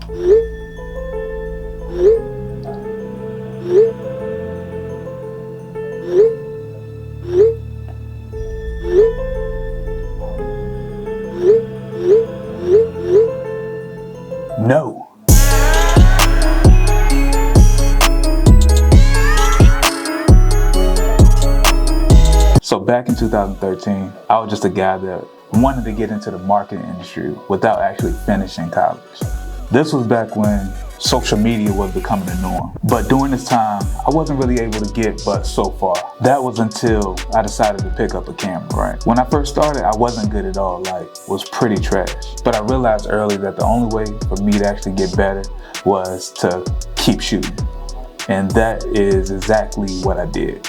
No. So back in 2013, I was just a guy that wanted to get into the marketing industry without actually finishing college. This was back when social media was becoming the norm. But during this time, I wasn't really able to get but so far. That was until I decided to pick up a camera, right? When I first started, I wasn't good at all, was pretty trash. But I realized early that the only way for me to actually get better was to keep shooting. And that is exactly what I did.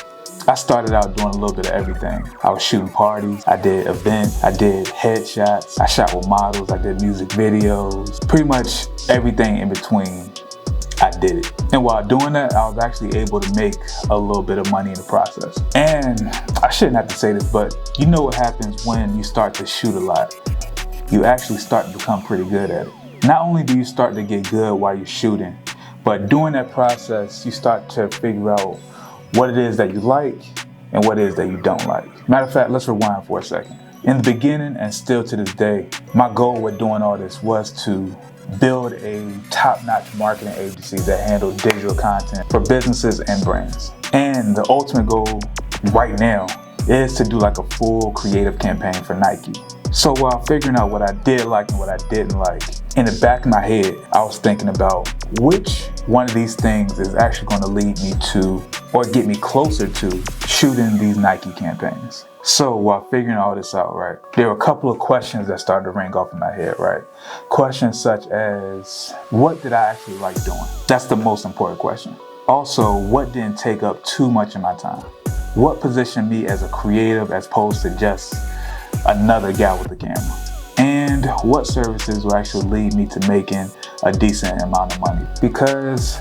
I started out doing a little bit of everything. I was shooting parties, I did events, I did headshots, I shot with models, I did music videos, pretty much everything in between, I did it. And while doing that, I was actually able to make a little bit of money in the process. And I shouldn't have to say this, but you know what happens when you start to shoot a lot? You actually start to become pretty good at it. Not only do you start to get good while you're shooting, but during that process, you start to figure out what it is that you like and what it is that you don't like. Matter of fact, let's rewind for a second. In the beginning and still to this day, my goal with doing all this was to build a top-notch marketing agency that handled digital content for businesses and brands. And the ultimate goal right now is to do like a full creative campaign for Nike. So while figuring out what I did like and what I didn't like, in the back of my head, I was thinking about which one of these things is actually going to lead me to or get me closer to shooting these Nike campaigns. So while figuring all this out, right, there were a couple of questions that started to ring off in my head, right? Questions such as, what did I actually like doing? That's the most important question. Also, what didn't take up too much of my time? What positioned me as a creative as opposed to just another guy with a camera? And what services will actually lead me to making a decent amount of money? Because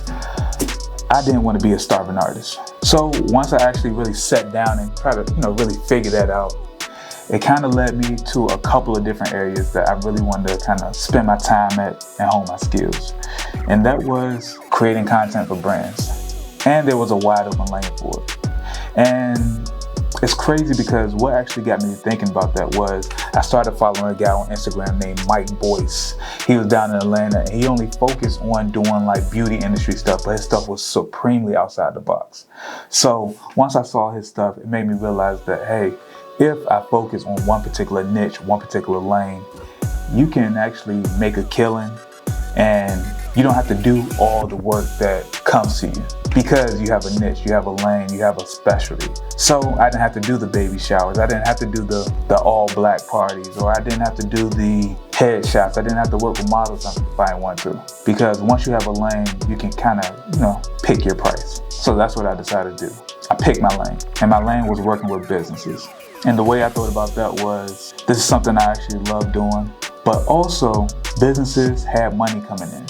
I didn't want to be a starving artist. So once I actually really sat down and tried to, really figure that out, it kind of led me to a couple of different areas that I really wanted to kind of spend my time at and hone my skills. And that was creating content for brands. And there was a wide open lane for it. And it's crazy because what actually got me thinking about that was I started following a guy on Instagram named Mike Boyce. He was down in Atlanta and he only focused on doing like beauty industry stuff, but his stuff was supremely outside the box. So once I saw his stuff, it made me realize that, hey, if I focus on one particular niche, one particular lane, you can actually make a killing and you don't have to do all the work that comes to you because you have a niche, you have a lane, you have a specialty. So I didn't have to do the baby showers, I didn't have to do the all black parties, or I didn't have to do the headshots, I didn't have to work with models if I didn't want to. Because once you have a lane, you can kind of, pick your price. So that's what I decided to do. I picked my lane, and my lane was working with businesses. And the way I thought about that was, this is something I actually love doing, but also businesses have money coming in.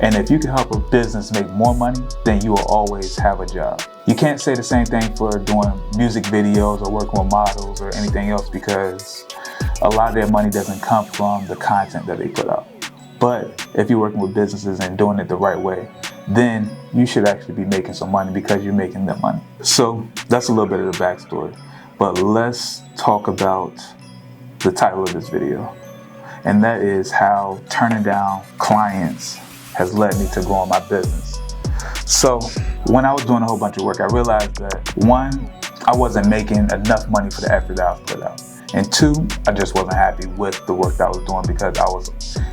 And if you can help a business make more money, then you will always have a job. You can't say the same thing for doing music videos or working with models or anything else because a lot of their money doesn't come from the content that they put out. But if you're working with businesses and doing it the right way, then you should actually be making some money because you're making them money. So that's a little bit of the backstory. But let's talk about the title of this video. And that is how turning down clients has led me to growing my business. So when I was doing a whole bunch of work, I realized that one, I wasn't making enough money for the effort that I was put out. And two, I just wasn't happy with the work that I was doing because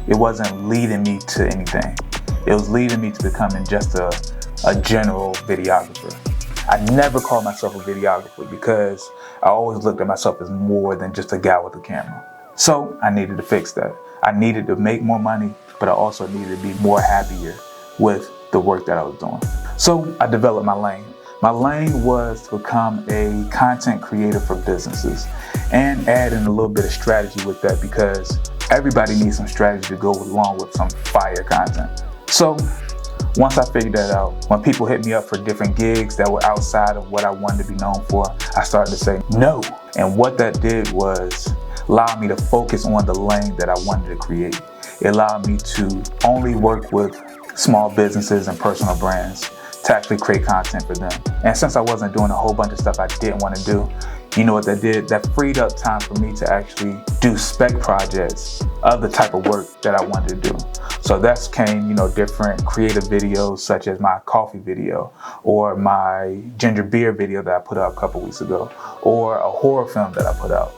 it wasn't leading me to anything. It was leading me to becoming just a general videographer. I never called myself a videographer because I always looked at myself as more than just a guy with a camera. So I needed to fix that. I needed to make more money, but I also needed to be more happier with the work that I was doing. So I developed my lane. My lane was to become a content creator for businesses and add in a little bit of strategy with that because everybody needs some strategy to go along with some fire content. So once I figured that out, when people hit me up for different gigs that were outside of what I wanted to be known for, I started to say no. And what that did was allow me to focus on the lane that I wanted to create. it allowed me to only work with small businesses and personal brands to actually create content for them. And since I wasn't doing a whole bunch of stuff I didn't want to do, you know what that did? That freed up time for me to actually do spec projects of the type of work that I wanted to do. So that's came, different creative videos such as my coffee video or my ginger beer video that I put out a couple weeks ago, or a horror film that I put out.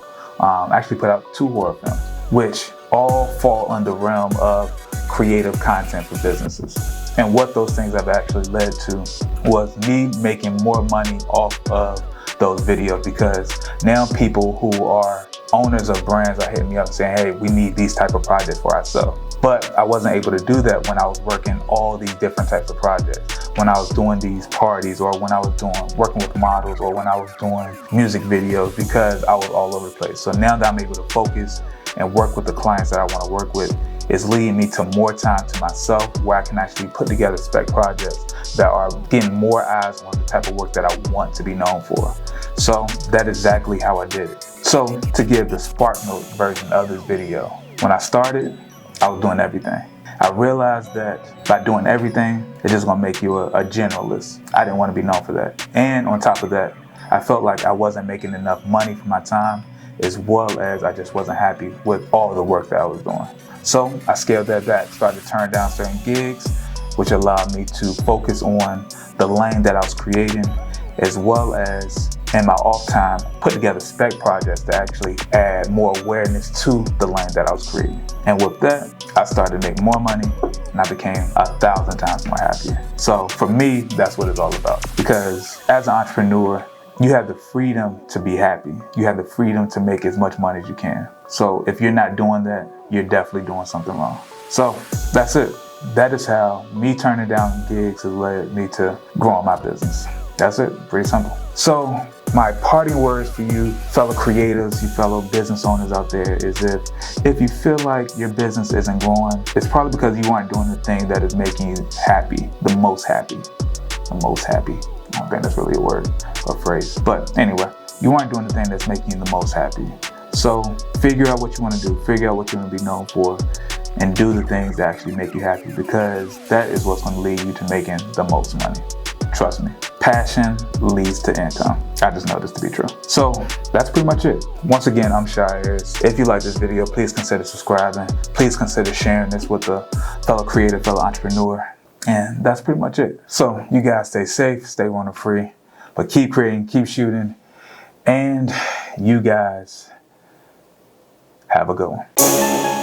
Actually put out 2 horror films, which all fall under the realm of creative content for businesses. And what those things have actually led to was me making more money off of those videos, because now people who are owners of brands are hitting me up saying, hey, we need these type of projects for ourselves. But I wasn't able to do that when I was working all these different types of projects, when I was doing these parties, or when I was working with models, or when I was doing music videos, because I was all over the place. So now that I'm able to focus and work with the clients that I want to work with, it's leading me to more time to myself, where I can actually put together spec projects that are getting more eyes on the type of work that I want to be known for. So that's exactly how I did it. So to give the Spark Note version of this video, when I started, I was doing everything. I realized that by doing everything, it's just gonna make you a generalist. I didn't want to be known for that. And on top of that, I felt like I wasn't making enough money for my time, as well as I just wasn't happy with all the work that I was doing. So I scaled that back, started to turn down certain gigs, which allowed me to focus on the lane that I was creating, as well as in my off time, put together spec projects to actually add more awareness to the lane that I was creating. And with that, I started to make more money, and I became 1,000 times more happier. So for me, that's what it's all about. Because as an entrepreneur, you have the freedom to be happy. You have the freedom to make as much money as you can. So if you're not doing that, you're definitely doing something wrong. So that's it. That is how me turning down gigs has led me to growing my business. That's it, pretty simple. So my parting words for you fellow creatives, you fellow business owners out there, is if you feel like your business isn't growing, it's probably because you aren't doing the thing that is making you happy, the most happy. The most happy. I don't think that's really a word or phrase. But anyway, you aren't doing the thing that's making you the most happy. So figure out what you want to do, figure out what you want to be known for, and do the things that actually make you happy, because that is what's going to lead you to making the most money. Trust me, passion leads to income. I just know this to be true. So that's pretty much it. Once again, I'm Shy Harris. If you like this video, please consider subscribing. Please consider sharing this with a fellow creator, fellow entrepreneur. And that's pretty much it. So you guys stay safe, stay wonder free, but keep creating, keep shooting, and you guys have a good one.